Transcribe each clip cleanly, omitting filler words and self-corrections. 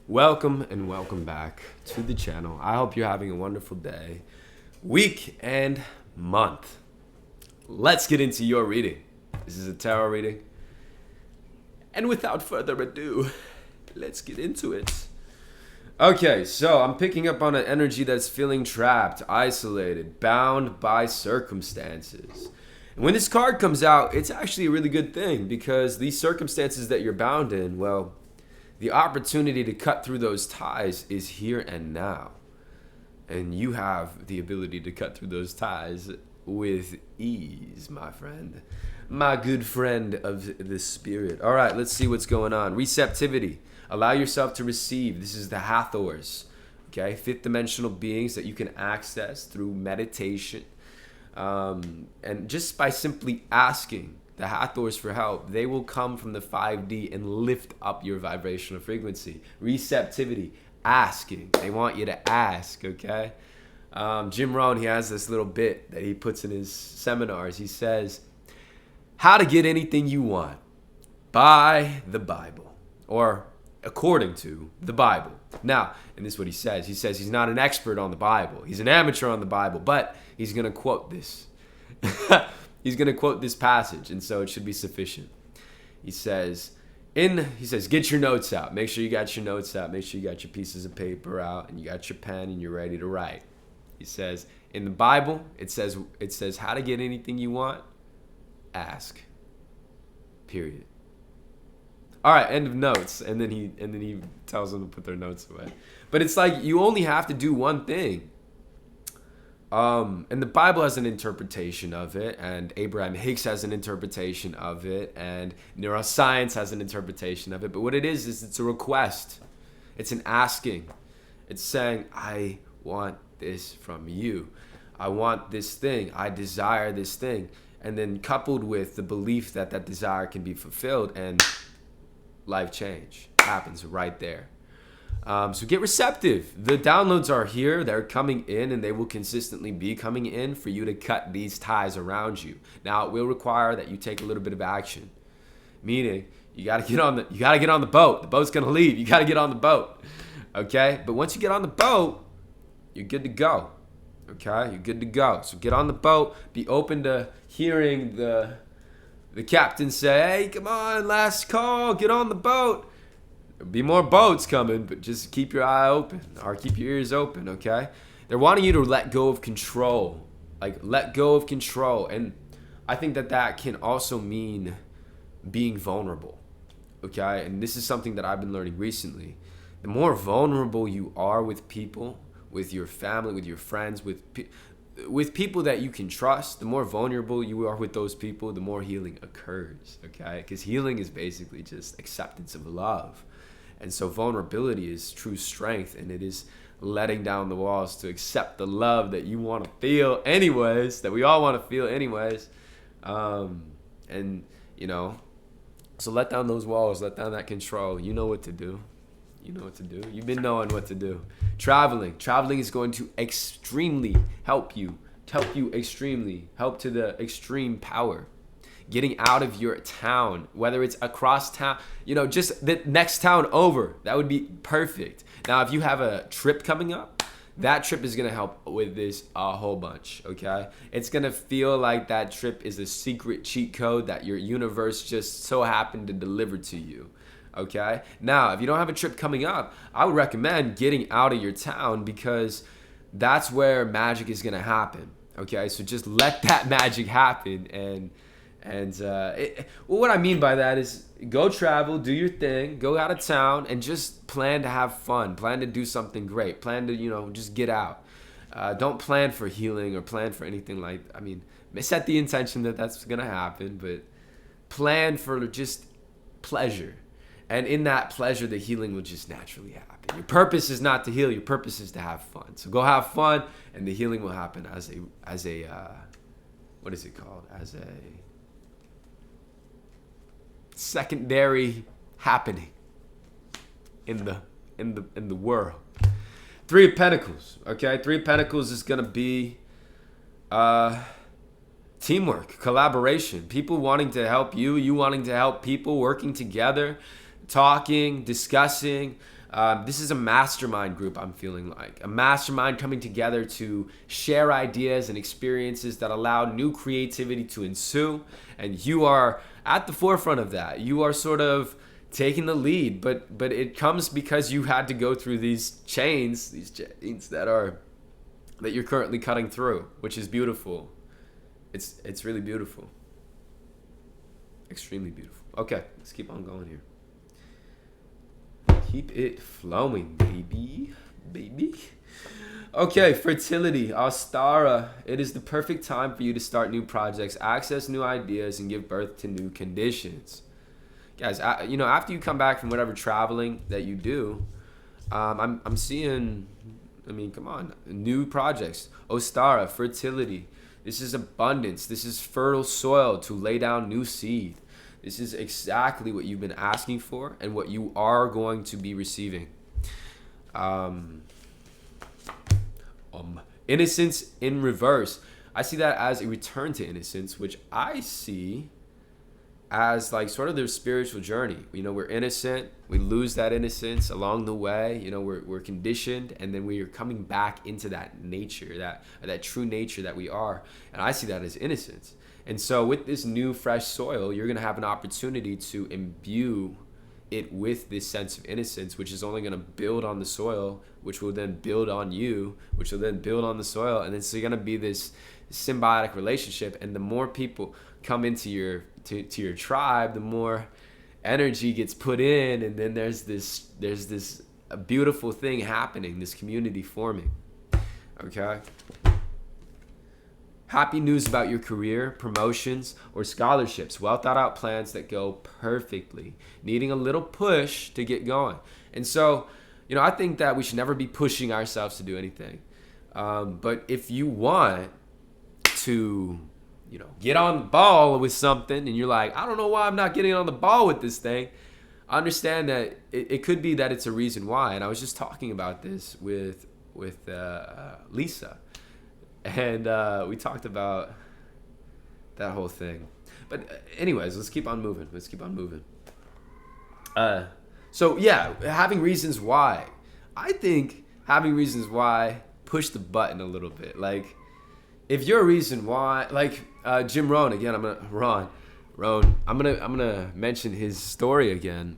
Welcome and welcome back to the channel. I hope you're having a wonderful day, week, and month. Let's get into your reading. This is a tarot reading. And without further ado, let's get into it. Okay, so I'm picking up on an energy that's feeling trapped, isolated, bound by circumstances. And when this card comes out, it's actually a really good thing because these circumstances that you're bound in, well, the opportunity to cut through those ties is here and now. And you have the ability to cut through those ties with ease, my friend. My good friend of the spirit. All right, let's see what's going on. Receptivity. Allow yourself to receive. This is the Hathors, okay? Fifth dimensional beings that you can access through meditation. And just by simply asking the Hathors for help, they will come from the 5D and lift up your vibrational frequency. Receptivity, asking. They want you to ask, okay? Jim Rohn, he has this little bit that he puts in his seminars. He says, how to get anything you want by the Bible, or according to the Bible. Now, and this is what he says. He says he's not an expert on the Bible. He's an amateur on the Bible, but he's going to quote this. He's going to quote this passage, and so it should be sufficient. He says, get your notes out. Make sure you got your notes out. Make sure you got your pieces of paper out, and you got your pen, and you're ready to write. He says, in the Bible, it says how to get anything you want, ask. Period. All right, end of notes. And then he tells them to put their notes away. But it's like you only have to do one thing. And the Bible has an interpretation of it, and Abraham Hicks has an interpretation of it, and neuroscience has an interpretation of it. But what it is it's a request. It's an asking. It's saying, I want this from you. I want this thing. I desire this thing. And then coupled with the belief that that desire can be fulfilled, and life change happens right there. So get receptive. The downloads are here. They're coming in, and they will consistently be coming in for you to cut these ties around you. Now, it will require that you take a little bit of action. Meaning, you got to get on the boat. The boat's going to leave. You got to get on the boat. Okay? But once you get on the boat, you're good to go. Okay? You're good to go. So get on the boat. Be open to hearing the captain say, hey, come on, last call. Get on the boat. There'll be more boats coming, but just keep your eye open or keep your ears open, okay? They're wanting you to let go of control. Like, let go of control. And I think that can also mean being vulnerable, okay? And this is something that I've been learning recently. The more vulnerable you are with people, with your family, with your friends, with people that you can trust, the more vulnerable you are with those people, the more healing occurs, okay? Because healing is basically just acceptance of love. And so vulnerability is true strength, and it is letting down the walls to accept the love that you want to feel anyways, that we all want to feel anyways. And, you know, so let down those walls, let down that control. You know what to do. You know what to do. You've been knowing what to do. Traveling is going to extremely help you extremely, help to the extreme power. Getting out of your town, whether it's across town, you know, just the next town over, that would be perfect. Now, if you have a trip coming up, that trip is going to help with this a whole bunch, okay? It's going to feel like that trip is a secret cheat code that your universe just so happened to deliver to you, okay? Now, if you don't have a trip coming up, I would recommend getting out of your town because that's where magic is going to happen, okay? So just let that magic happen. And what I mean by that is go travel, do your thing, go out of town, and just plan to have fun. Plan to do something great. Plan to, you know, just get out. Don't plan for healing or plan for anything like, I mean, set the intention that that's going to happen, but plan for just pleasure. And in that pleasure, the healing will just naturally happen. Your purpose is not to heal. Your purpose is to have fun. So go have fun, and the healing will happen as a what is it called? As a secondary happening in the world. Three of Pentacles, okay? Three of Pentacles is gonna be teamwork, collaboration, people wanting to help you, you wanting to help people, working together, talking, discussing, This is a mastermind group, I'm feeling like. A mastermind coming together to share ideas and experiences that allow new creativity to ensue. And you are at the forefront of that. You are sort of taking the lead, but it comes because you had to go through these chains that you're currently cutting through, which is beautiful. It's really beautiful. Extremely beautiful. Okay, let's keep on going here. Keep it flowing, baby. Okay, fertility, Ostara. It is the perfect time for you to start new projects, access new ideas, and give birth to new conditions. Guys, after you come back from whatever traveling that you do, I'm seeing, come on, new projects. Ostara, fertility. This is abundance. This is fertile soil to lay down new seed. This is exactly what you've been asking for and what you are going to be receiving. Innocence in reverse. I see that as a return to innocence, which I see as like sort of their spiritual journey. We're innocent. We lose that innocence along the way. We're conditioned, and then we are coming back into that nature, that true nature that we are. And I see that as innocence. And so with this new fresh soil, you're going to have an opportunity to imbue it with this sense of innocence, which is only going to build on the soil, which will then build on you, which will then build on the soil. And then so you're going to be this symbiotic relationship. And the more people come into your tribe, the more energy gets put in. And then there's this a beautiful thing happening, this community forming. Okay? Happy news about your career, promotions, or scholarships. Well thought out plans that go perfectly. Needing a little push to get going. And so, I think that we should never be pushing ourselves to do anything. But if you want to, get on the ball with something and you're like, I don't know why I'm not getting on the ball with this thing. I understand that it could be that it's a reason why. And I was just talking about this with Lisa. And we talked about that whole thing. But anyways, let's keep on moving. So yeah, having reasons why. I think having reasons why, push the button a little bit. Like, if you're a reason why, like Jim Rohn, again, I'm gonna mention his story again.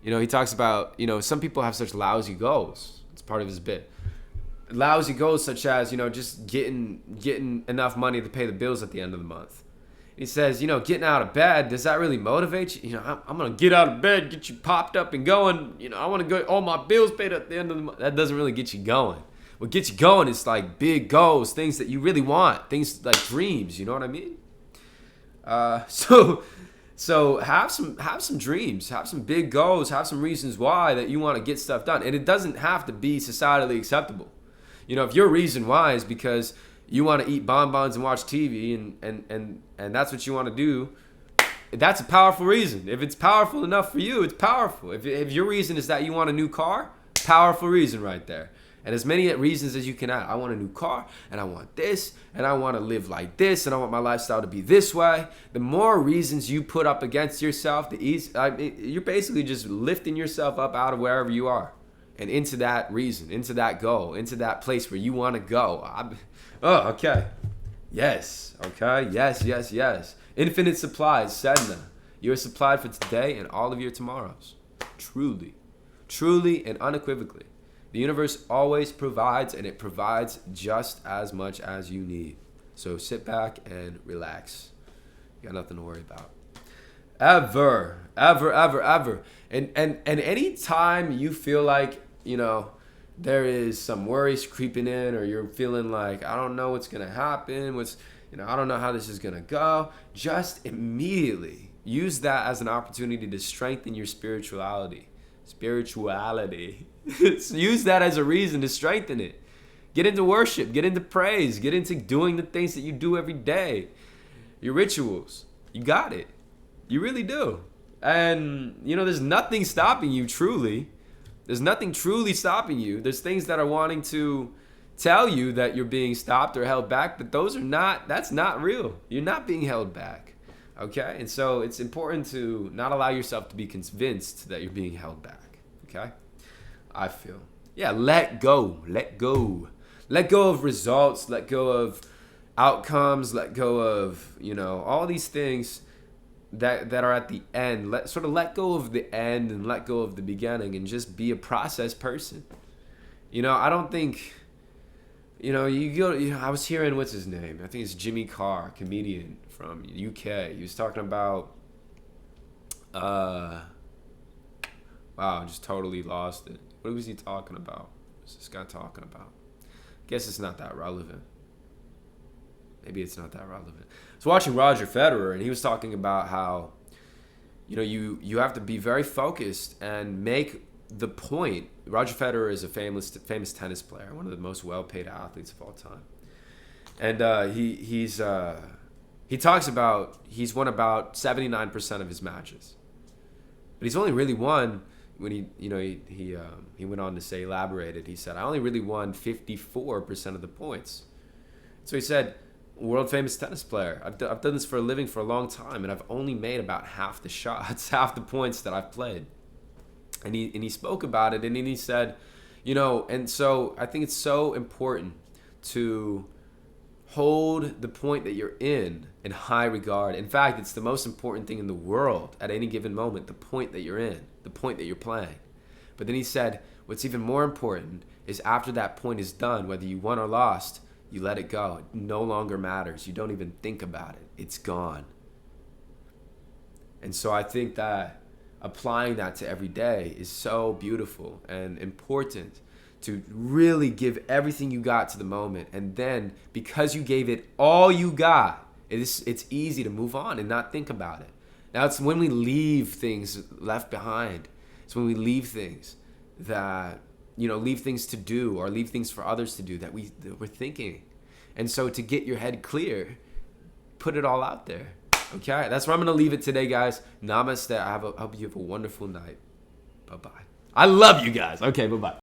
He talks about, some people have such lousy goals. It's part of his bit. Lousy goals such as, just getting enough money to pay the bills at the end of the month. He says, getting out of bed, does that really motivate you? I'm going to get out of bed, get you popped up and going. I want to get all my bills paid at the end of the month. That doesn't really get you going. What gets you going is like big goals, things that you really want, things like dreams, you know what I mean? So have some dreams, have some big goals, have some reasons why that you want to get stuff done. And it doesn't have to be societally acceptable. If your reason why is because you want to eat bonbons and watch TV and that's what you want to do, that's a powerful reason. If it's powerful enough for you, it's powerful. If your reason is that you want a new car, powerful reason right there. And as many reasons as you can add. I want a new car, and I want this, and I want to live like this, and I want my lifestyle to be this way. The more reasons you put up against yourself, you're basically just lifting yourself up out of wherever you are. And into that reason, into that goal, into that place where you want to go. Okay. Yes. Okay. Yes. Infinite supplies, Sedna. You are supplied for today and all of your tomorrows. Truly and unequivocally. The universe always provides, and it provides just as much as you need. So sit back and relax. You got nothing to worry about. Ever. And any time you feel like, there is some worries creeping in, or you're feeling like, I don't know what's going to happen, I don't know how this is going to go, just immediately use that as an opportunity to strengthen your spirituality. Use that as a reason to strengthen it. Get into worship, get into praise, get into doing the things that you do every day. Your rituals. You got it. You really do. And, there's nothing stopping you truly. There's nothing truly stopping you. There's things that are wanting to tell you that you're being stopped or held back, but that's not real. You're not being held back. Okay? And so it's important to not allow yourself to be convinced that you're being held back. Okay? I feel. Yeah, let go. Let go. Let go of results. Let go of outcomes. Let go of, all these things that are at the end. Let go of the end and let go of the beginning and just be a process person. I don't think, I was hearing, what's his name? I think it's Jimmy Carr, comedian from UK. He was talking about, wow, I just totally lost it. What was he talking about? What was this guy talking about? I guess it's not that relevant. Maybe it's not that relevant. I was watching Roger Federer, and he was talking about how, you have to be very focused and make the point. Roger Federer is a famous tennis player, one of the most well-paid athletes of all time. And he talks about he's won about 79% of his matches, but he's only really won when he went on to say, elaborated. He said, I only really won 54% of the points. So he said, world famous tennis player. I've done this for a living for a long time, and I've only made about half the shots, half the points that I've played. And he spoke about it, and then he said, and so I think it's so important to hold the point that you're in high regard. In fact, it's the most important thing in the world at any given moment, the point that you're in, the point that you're playing. But then he said, what's even more important is after that point is done, whether you won or lost, you let it go. It no longer matters. You don't even think about it. It's gone. And so I think that applying that to every day is so beautiful and important, to really give everything you got to the moment. And then because you gave it all you got, it's easy to move on and not think about it. Now it's when we leave things left behind. It's when we leave things that, leave things to do or leave things for others to do that we're thinking. And so to get your head clear, put it all out there. Okay, that's where I'm going to leave it today, guys. Namaste. I hope you have a wonderful night. Bye-bye. I love you guys. Okay, bye-bye.